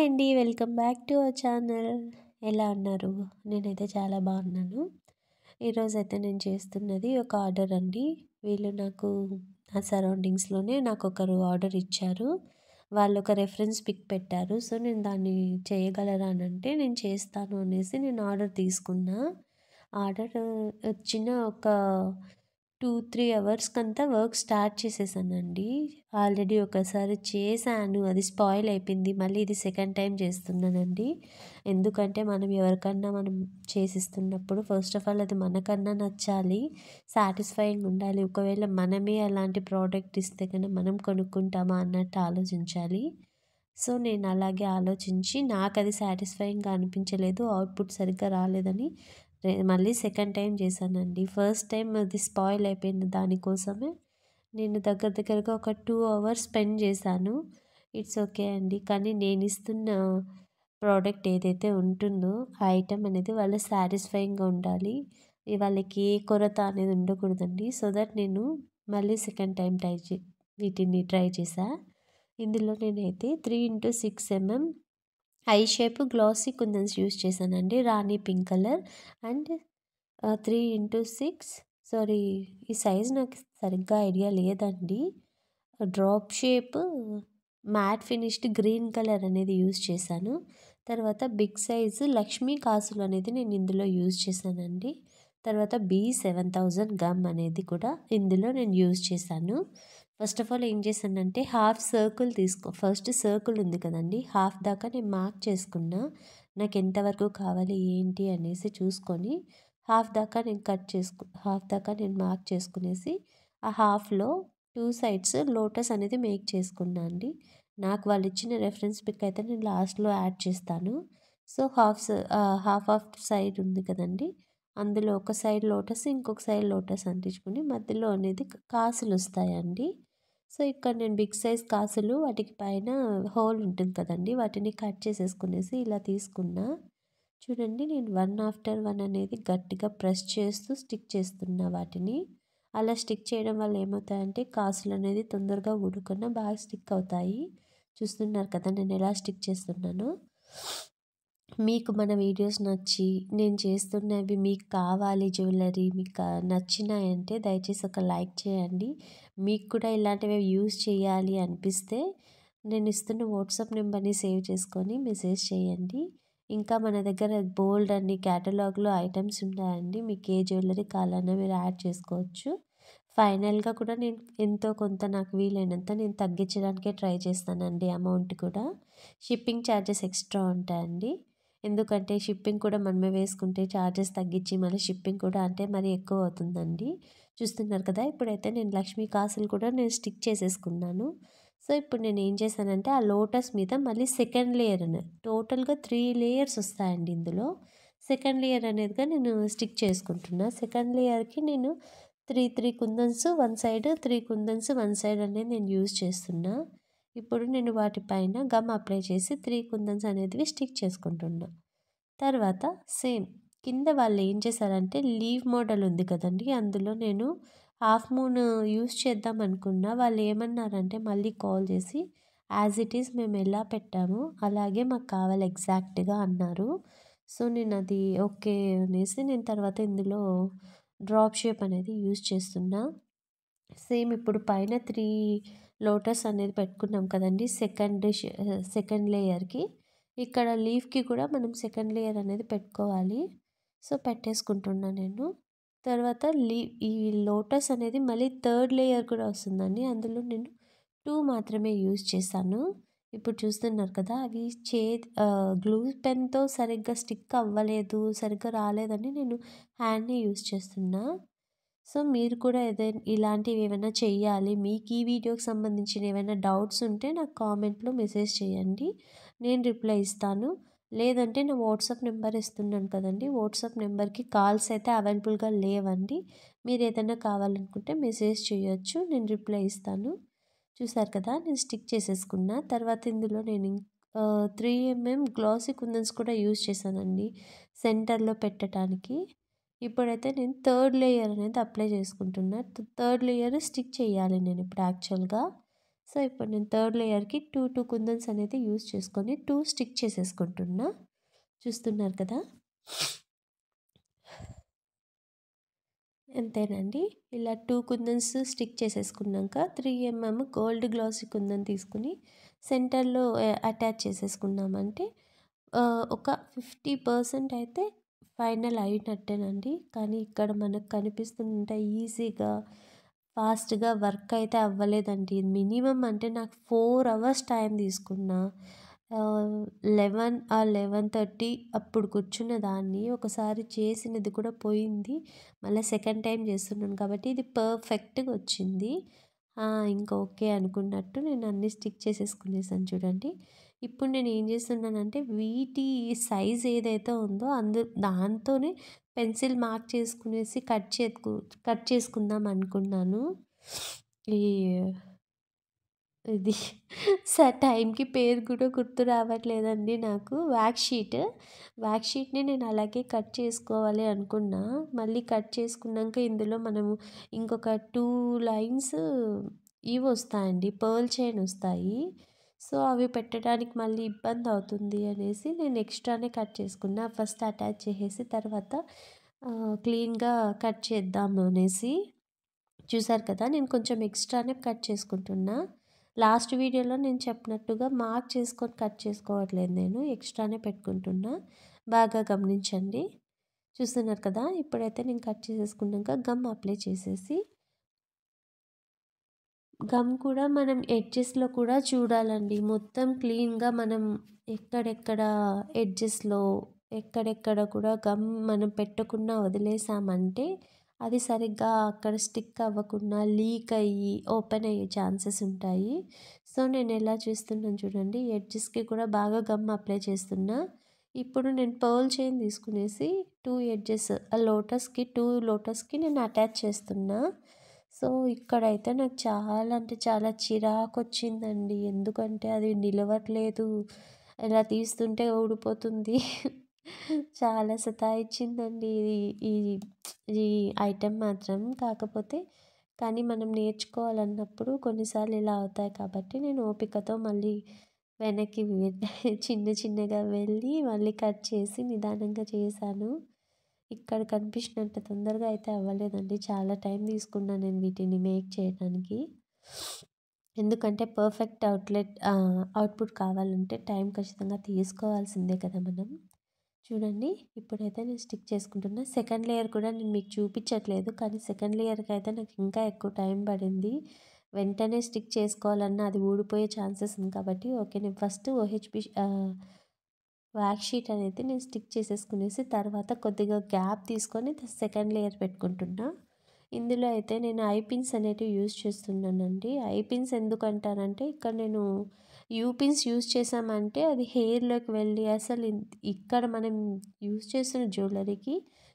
అండి. Welcome back to our channel. ఎలా ఉన్నారు? నేనైతే చాలా బాగున్నాను. ఈరోజైతే నేను చేస్తున్నది ఒక ఆర్డర్ అండి. వీళ్ళు నాకు నా సరౌండింగ్స్‌లోనే నాకొకరు ఆర్డర్ ఇచ్చారు. వాళ్ళు ఒక రెఫరెన్స్ పిక్ పెట్టారు. సో, నేను దాన్ని చేయగలరా అనంటే నేను చేస్తాను అనేసి నేను ఆర్డర్ తీసుకున్నా. ఆర్డర్ వచ్చిన ఒక 2, 3 అవర్స్‌కంతా వర్క్ స్టార్ట్ చేసేసానండి. ఆల్రెడీ ఒకసారి చేశాను. అది స్పాయిల్ అయిపోయింది. మళ్ళీ ఇది సెకండ్ టైమ్ చేస్తున్నానండి. ఎందుకంటే మనం చేసిస్తున్నప్పుడు ఫస్ట్ ఆఫ్ ఆల్ అది మనకన్నా నచ్చాలి. సాటిస్ఫైయింగ్ ఉండాలి. ఒకవేళ మనమే అలాంటి ప్రోడక్ట్ ఇస్తే కనుక మనం కొనుక్కుంటామా అన్నట్టు ఆలోచించాలి. సో, నేను అలాగే ఆలోచించి నాకది సాటిస్ఫైయింగ్‌గా అనిపించలేదు. అవుట్‌పుట్ సరిగ్గా రాలేదని మళ్ళీ సెకండ్ టైమ్ చేశానండి. ఫస్ట్ టైమ్ అది స్పాయిల్ అయిపోయింది. దానికోసమే నేను దగ్గరగా ఒక 2 అవర్స్ స్పెండ్ చేశాను. ఇట్స్ ఓకే అండి. కానీ నేనిస్తున్న ప్రోడక్ట్ ఏదైతే ఉంటుందో ఆ ఐటెమ్ అనేది వాళ్ళకి సాటిస్ఫైయింగ్‌గా ఉండాలి. వాళ్ళకి ఏ కొరత అనేది ఉండకూడదండి. సో దట్ నేను మళ్ళీ సెకండ్ టైమ్ వీటిని ట్రై చేశా. ఇందులో నేనైతే 3x6 eye shape glossy kundans use చేశానండి. Rani pink colour and 3x6 sorry, ఈ సైజ్ నాకు సరిగ్గా ఐడియా లేదండి. Drop shape matte finished green colour అనేది యూజ్ చేశాను. తర్వాత బిగ్ సైజు లక్ష్మీ కాసులు అనేది నేను ఇందులో యూజ్ చేశానండి. తర్వాత B7000 గమ్ అనేది కూడా ఇందులో నేను యూజ్ చేశాను. ఫస్ట్ ఆఫ్ ఆల్ ఏం చేశానంటే హాఫ్ సర్కిల్ ఫస్ట్ సర్కిల్ ఉంది కదండి, హాఫ్ దాకా నేను మార్క్ చేసుకున్నా. నాకు ఎంతవరకు కావాలి ఏంటి అనేసి చూసుకొని హాఫ్ దాకా నేను మార్క్ చేసుకునేసి ఆ హాఫ్లో 2 సైడ్స్ లోటస్ అనేది మేక్ చేసుకున్నా అండి. నాకు వాళ్ళు ఇచ్చిన రెఫరెన్స్ పిక్ అయితే నేను లాస్ట్లో యాడ్ చేస్తాను. సో, హాఫ్ సైడ్ ఉంది కదండి, అందులో ఒక సైడ్ లోటస్ ఇంకొక సైడ్ లోటస్ అంటించుకుని మధ్యలో అనేది కాసులు వస్తాయండి. సో, ఇక్కడ నేను బిగ్ సైజ్ కాసులు వాటికి పైన హోల్ ఉంటుంది కదండి, వాటిని కట్ చేసేసుకునేసి ఇలా తీసుకున్నా. చూడండి, నేను వన్ ఆఫ్టర్ వన్ అనేది గట్టిగా ప్రెస్ చేస్తూ స్టిక్ చేస్తున్నా వాటిని. అలా స్టిక్ చేయడం వల్ల ఏమవుతాయంటే కాసులు అనేది తొందరగా ఊడకుండా బాగా స్టిక్ అవుతాయి. చూస్తున్నారు కదా నేను ఎలా స్టిక్ చేస్తున్నానో. మీకు మన వీడియోస్ నచ్చి నేను చేస్తున్నవి మీకు కావాలి, జ్యువెలరీ మీకు నచ్చినాయంటే దయచేసి ఒక లైక్ చేయండి. మీకు కూడా ఇలాంటివి యూజ్ చేయాలి అనిపిస్తే నేను ఇస్తున్న వాట్సాప్ నెంబర్ని సేవ్ చేసుకొని మెసేజ్ చేయండి. ఇంకా మన దగ్గర బోల్డ్ అన్ని క్యాటలాగ్లో ఐటమ్స్ ఉన్నాయండి. మీకు ఏ జ్యువెలరీ కావాలన్నా మీరు యాడ్ చేసుకోవచ్చు. ఫైనల్గా కూడా నేను ఎంతో కొంత నాకు వీలైనంత నేను తగ్గించడానికే ట్రై చేస్తానండి. అమౌంట్ కూడా షిప్పింగ్ ఛార్జెస్ ఎక్స్ట్రా ఉంటాయండి. ఎందుకంటే షిప్పింగ్ కూడా మనమే వేసుకుంటే ఛార్జెస్ తగ్గించి మళ్ళీ షిప్పింగ్ కూడా అంటే మరీ ఎక్కువ అవుతుందండి. చూస్తున్నారు కదా, ఇప్పుడైతే నేను లక్ష్మీ కాసులు కూడా నేను స్టిక్ చేసేసుకున్నాను. సో, ఇప్పుడు నేను ఏం చేశానంటే ఆ లోటస్ మీద మళ్ళీ సెకండ్ లేయర్ టోటల్గా 3 లేయర్స్ వస్తాయండి ఇందులో. సెకండ్ లేయర్ అనేదిగా నేను స్టిక్ చేసుకుంటున్నా. సెకండ్ లేయర్కి నేను 3 కుందన్స్ వన్ సైడ్, 3 కుందన్స్ వన్ సైడ్ అనేది నేను యూజ్ చేస్తున్నా. ఇప్పుడు నేను వాటిపైన గమ్ అప్లై చేసి 3 కుందన్స్ అనేటివి స్టిక్ చేసుకుంటున్నా. తర్వాత సేమ్ కింద వాళ్ళు ఏం చేశారంటే లీవ్ మోడల్ ఉంది కదండి, అందులో నేను హాఫ్ మూన్ యూజ్ చేద్దాం అనుకున్నా. వాళ్ళు ఏమన్నారంటే మళ్ళీ కాల్ చేసి యాజ్ ఇట్ ఈస్ మేము ఎలా పెట్టామో అలాగే మాకు కావాలి ఎగ్జాక్ట్గా అన్నారు. సో, నేను అది ఓకే అనేసి నేను తర్వాత ఇందులో డ్రాప్ షేప్ అనేది యూజ్ చేస్తున్నా. సేమ్ ఇప్పుడు పైన 3 లోటస్ అనేది పెట్టుకున్నాం కదండి సెకండ్ లేయర్కి. ఇక్కడ లీఫ్కి కూడా మనం సెకండ్ లేయర్ అనేది పెట్టుకోవాలి. సో, పెట్టేసుకుంటున్నా నేను. తర్వాత ఈ లోటస్ అనేది మళ్ళీ థర్డ్ లేయర్ కూడా వస్తుందండి. అందులో నేను 2 మాత్రమే యూజ్ చేశాను. ఇప్పుడు చూస్తున్నారు కదా, అవి గ్లూ పెన్తో సరిగ్గా స్టిక్ అవ్వలేదు, సరిగ్గా రాలేదని నేను హ్యాండ్ని యూజ్ చేస్తున్నా. సో, మీరు కూడా ఇలాంటివి ఏమైనా చెయ్యాలి, మీకు ఈ వీడియోకి సంబంధించిన ఏమైనా డౌట్స్ ఉంటే నాకు కామెంట్లో మెసేజ్ చేయండి. నేను రిప్లై ఇస్తాను. లేదంటే నా వాట్సాప్ నెంబర్ ఇస్తున్నాను కదండి, వాట్సాప్ నెంబర్కి కాల్స్ అయితే అవైలబుల్గా లేవండి. మీరు ఏదైనా కావాలనుకుంటే మెసేజ్ చేయొచ్చు, నేను రిప్లై ఇస్తాను. చూసారు కదా, నేను స్టిక్ చేసేసుకున్నా. తర్వాత ఇందులో నేను 3 గ్లాసీ కుందన్స్ కూడా యూజ్ చేశానండి సెంటర్లో పెట్టడానికి. ఇప్పుడైతే నేను థర్డ్ లేయర్ అనేది అప్లై చేసుకుంటున్నా. థర్డ్ లేయర్ స్టిక్ చేయాలి నేను ఇప్పుడు యాక్చువల్గా. సో ఇప్పుడు నేను థర్డ్ లేయర్కి 2 కుందన్స్ అనేది యూజ్ చేసుకొని 2 స్టిక్ చేసేసుకుంటున్నా. చూస్తున్నారు కదా, అంతేనండి. ఇలా 2 కుందన్స్ స్టిక్ చేసేసుకున్నాక 3 mm గోల్డ్ గ్లాసీ కుందన్ తీసుకుని సెంటర్లో అటాచ్ చేసేసుకున్నామంటే ఒక 50% అయితే ఫైనల్ అయినట్టేనండి. కానీ ఇక్కడ మనకు కనిపిస్తుంటే ఈజీగా ఫాస్ట్గా వర్క్ అయితే అవ్వలేదండి. మినిమం అంటే నాకు 4 అవర్స్ టైం తీసుకున్నా. 11 ఆర్ 11:30 అప్పుడు కూర్చున్న దాన్ని ఒకసారి చేసినది కూడా పోయింది. మళ్ళీ సెకండ్ టైం చేస్తున్నాను కాబట్టి ఇది పర్ఫెక్ట్గా వచ్చింది. ఇంకా ఓకే అనుకున్నట్టు నేను అన్నీ స్టిక్ చేసేసుకునేసాను చూడండి. ఇప్పుడు నేను ఏం చేస్తున్నానంటే వీటి సైజ్ ఏదైతే ఉందో దాంతోనే పెన్సిల్ మార్క్ చేసుకునేసి కట్ చేసుకుందాం అనుకున్నాను. ఈ ఇది టైంకి పేరు కూడా గుర్తు రావట్లేదండి నాకు. వ్యాక్స్ షీట్ని నేను అలాగే కట్ చేసుకోవాలి అనుకున్నా. మళ్ళీ కట్ చేసుకున్నాక ఇందులో మనము ఇంకొక 2 లైన్స్ ఇవి వస్తాయండి, పర్ల్ చైన్ వస్తాయి. సో అవి పెట్టడానికి మళ్ళీ ఇబ్బంది అవుతుంది అనేసి నేను ఎక్స్ట్రానే కట్ చేసుకున్నా. ఫస్ట్ అటాచ్ చేసేసి తర్వాత క్లీన్గా కట్ చేద్దాము అనేసి. చూసారు కదా, నేను కొంచెం ఎక్స్ట్రానే కట్ చేసుకుంటున్నా. లాస్ట్ వీడియోలో నేను చెప్పినట్టుగా మార్క్ చేసుకొని కట్ చేసుకోవట్లేదు, నేను ఎక్స్ట్రానే పెట్టుకుంటున్నా. బాగా గమనించండి. చూస్తున్నారు కదా, ఇప్పుడైతే నేను కట్ చేసేసుకున్నాక గమ్ అప్లై చేసేసి, గమ్ కూడా మనం ఎడ్జెస్లో కూడా చూడాలండి. మొత్తం క్లీన్గా మనం ఎక్కడెక్కడ ఎడ్జెస్లో ఎక్కడెక్కడ కూడా గమ్ మనం పెట్టకుండా వదిలేసామంటే అది సరిగ్గా అక్కడ స్టిక్ అవ్వకుండా లీక్ అయ్యి ఓపెన్ అయ్యే ఛాన్సెస్ ఉంటాయి. సో నేను ఎలా చేస్తున్నాను చూడండి, ఎడ్జెస్కి కూడా బాగా గమ్ అప్లై చేస్తున్నా. ఇప్పుడు నేను పర్ల్ చైన్ తీసుకునేసి 2 ఎడ్జెస్ టూ లోటస్కి నేను అటాచ్ చేస్తున్నా. సో ఇక్కడైతే నాకు చాలా అంటే చాలా చిరాకు వచ్చిందండి. ఎందుకంటే అది నిలవట్లేదు, ఇలా తీస్తుంటే ఊడిపోతుంది. చాలా సతాయించిందండి ఈ ఈ ఐటెం మాత్రం. కాకపోతే కానీ మనం నేర్చుకోవాలన్నప్పుడు కొన్నిసార్లు ఇలా అవుతాయి కాబట్టి నేను ఓపికతో మళ్ళీ వెనక్కి చిన్న చిన్నగా వెళ్ళి మళ్ళీ కట్ చేసి నిదానంగా చేశాను. ఇక్కడ కనిపించినంత తొందరగా అయితే అవ్వలేదండి. చాలా టైం తీసుకున్నాను నేను వీటిని మేక్ చేయడానికి. ఎందుకంటే పర్ఫెక్ట్ అవుట్పుట్ కావాలంటే టైం ఖచ్చితంగా తీసుకోవాల్సిందే కదా మనం. చూడండి, ఇప్పుడైతే నేను స్టిక్ చేసుకుంటున్నా. సెకండ్ లేయర్ కూడా నేను మీకు చూపించట్లేదు, కానీ సెకండ్ లేయర్కి అయితే నాకు ఇంకా ఎక్కువ టైం పడింది. వెంటనే స్టిక్ చేసుకోవాలన్నా అది ఊడిపోయే ఛాన్సెస్ ఉంది కాబట్టి ఓకే, నేను ఫస్ట్ వ్యాక్స్ షీట్ అనేది నేను స్టిక్ చేసేసుకునేసి తర్వాత కొద్దిగా గ్యాప్ తీసుకొని సెకండ్ లేయర్ పెట్టుకుంటున్నా. ఇందులో అయితే నేను ఐ పిన్స్ అనేటివి యూజ్ చేస్తున్నానండి. ఐ పిన్స్ ఎందుకంటానంటే ఇక్కడ నేను యూ పిన్స్ యూజ్ చేసామంటే అది హెయిర్లోకి వెళ్ళి అసలు ఇక్కడ మనం యూజ్ చేస్తున్న జ్యువెలరీకి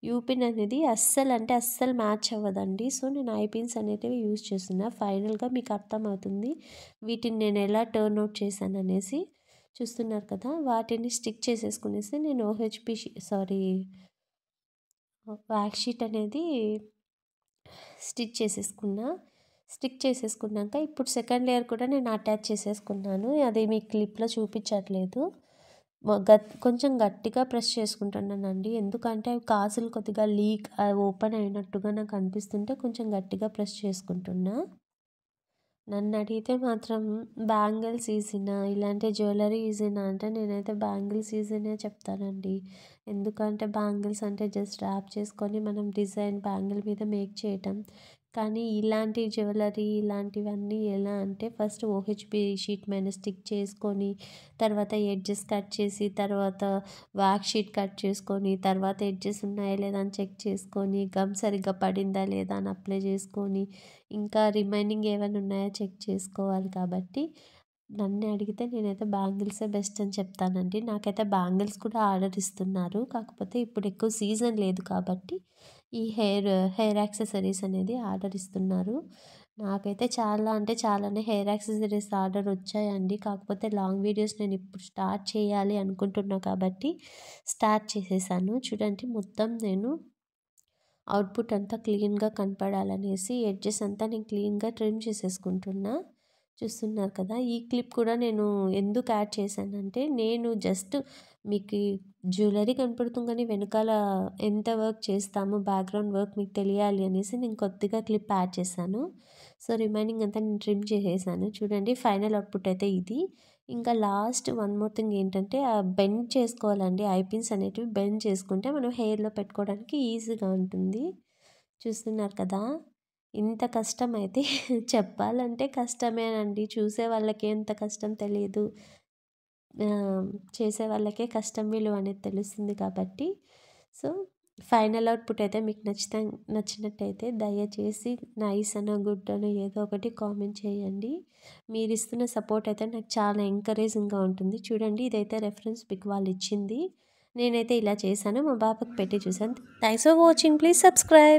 యూ పిన్ అనేది అస్సలు మ్యాచ్ అవ్వదండి. సో నేను ఐ పిన్స్ అనేటివి యూజ్ చేస్తున్నా. ఫైనల్గా మీకు అర్థమవుతుంది వీటిని నేను ఎలా టర్న్ అవుట్ చేశాను అనేసి. చూస్తున్నారు కదా, వాటిని స్టిక్ చేసేసుకునేసి నేను వ్యాక్స్ షీట్ అనేది స్టిక్ చేసేసుకున్నాక ఇప్పుడు సెకండ్ లేయర్ కూడా నేను అటాచ్ చేసేసుకున్నాను. అది మీ క్లిప్లో చూపించట్లేదు. కొంచెం గట్టిగా ప్రెస్ చేసుకుంటున్నానండి, ఎందుకంటే అవి కాసులు కొద్దిగా లీక్ ఓపెన్ అయినట్టుగా నాకు అనిపిస్తుంటే కొంచెం గట్టిగా ప్రెస్ చేసుకుంటున్నా. నన్ను అడిగితే మాత్రం బ్యాంగిల్స్ ఈజీనా ఇలాంటి జ్యువెలరీ ఈజీనా అంటే నేనైతే బ్యాంగిల్స్ ఈజీనే చెప్తానండి. ఎందుకంటే బ్యాంగిల్స్ అంటే జస్ట్ ర్యాప్ చేసుకొని మనం డిజైన్ బ్యాంగిల్ మీద మేక్ చేయటం. కానీ ఇలాంటి జ్యువెలరీ ఇలాంటివన్నీ ఎలా అంటే ఫస్ట్ ఓహెచ్పి షీట్ మీద స్టిక్ చేసుకొని తర్వాత ఎడ్జెస్ కట్ చేసి తర్వాత వ్యాక్స్ షీట్ కట్ చేసుకొని తర్వాత ఎడ్జెస్ ఉన్నాయా లేదా అని చెక్ చేసుకొని గమ్ సరిగ్గా పడిందా లేదా అని అప్లై చేసుకొని ఇంకా రిమైనింగ్ ఏమైనా ఉన్నాయో చెక్ చేసుకోవాలి. కాబట్టి నన్ను అడిగితే నేనైతే బ్యాంగిల్సే బెస్ట్ అని చెప్తానండి. నాకైతే బ్యాంగిల్స్ కూడా ఆర్డర్ ఇస్తున్నారు, కాకపోతే ఇప్పుడు ఎక్కువ సీజన్ లేదు కాబట్టి ఈ హెయిర్ యాక్సెసరీస్ అనేది ఆర్డర్ ఇస్తున్నారు. నాకైతే చాలా అంటే చాలానే హెయిర్ యాక్సెసరీస్ ఆర్డర్ వచ్చాయండి. కాకపోతే లాంగ్ వీడియోస్ నేను ఇప్పుడు స్టార్ట్ చేయాలి అనుకుంటున్నా కాబట్టి స్టార్ట్ చేసేసాను. చూడండి, మొత్తం నేను అవుట్పుట్ అంతా క్లీన్గా కనపడాలనేసి ఎడ్జెస్ అంతా నేను క్లీన్గా ట్రిమ్ చేసేసుకుంటున్నా. చూస్తున్నారు కదా! ఈ క్లిప్ కూడా నేను ఎందుకు యాడ్ చేశానంటే, నేను జస్ట్ మీకు జ్యువెలరీ కనపడుతుంది కానీ వెనకాల ఎంత వర్క్ చేస్తామో బ్యాక్‌గ్రౌండ్ వర్క్ మీకు తెలియాలి అనేసి నేను కొద్దిగా క్లిప్ యాడ్ చేశాను. సో, రిమైనింగ్ అంతా నేను ట్రిమ్ చేసేసాను. చూడండి ఫైనల్ అవుట్‌పుట్ అయితే ఇది. ఇంకా లాస్ట్ వన్ మోర్ థింగ్ ఏంటంటే, బెండ్ చేసుకోవాలండి. ఐ పిన్స్ అనేటివి బెండ్ చేసుకుంటే మనం హెయిర్‌లో పెట్టుకోవడానికి ఈజీగా ఉంటుంది. చూస్తున్నారు కదా! ఇంత కష్టమైతే చెప్పాలంటే కష్టమేనండి. చూసే వాళ్ళకి ఎంత కష్టం తెలీదు. చేసే వాళ్ళకే కష్టం విలువ అనేది తెలుస్తుంది కాబట్టి. సో, ఫైనల్ అవుట్‌పుట్ అయితే మీకు నచ్చినట్టయితే దయచేసి నైస్ అనో, గుడ్ అనో ఏదో ఒకటి కామెంట్ చేయండి. మీరిస్తున్న సపోర్ట్ అయితే నాకు చాలా ఎంకరేజింగ్‌గా ఉంటుంది. చూడండి ఇదైతే రెఫరెన్స్ పిక్ వాళ్ళిచ్చింది. నేనైతే ఇలా చేశాను. మా పాపకి పెట్టి చూసాను. Thanks for watching. Please subscribe.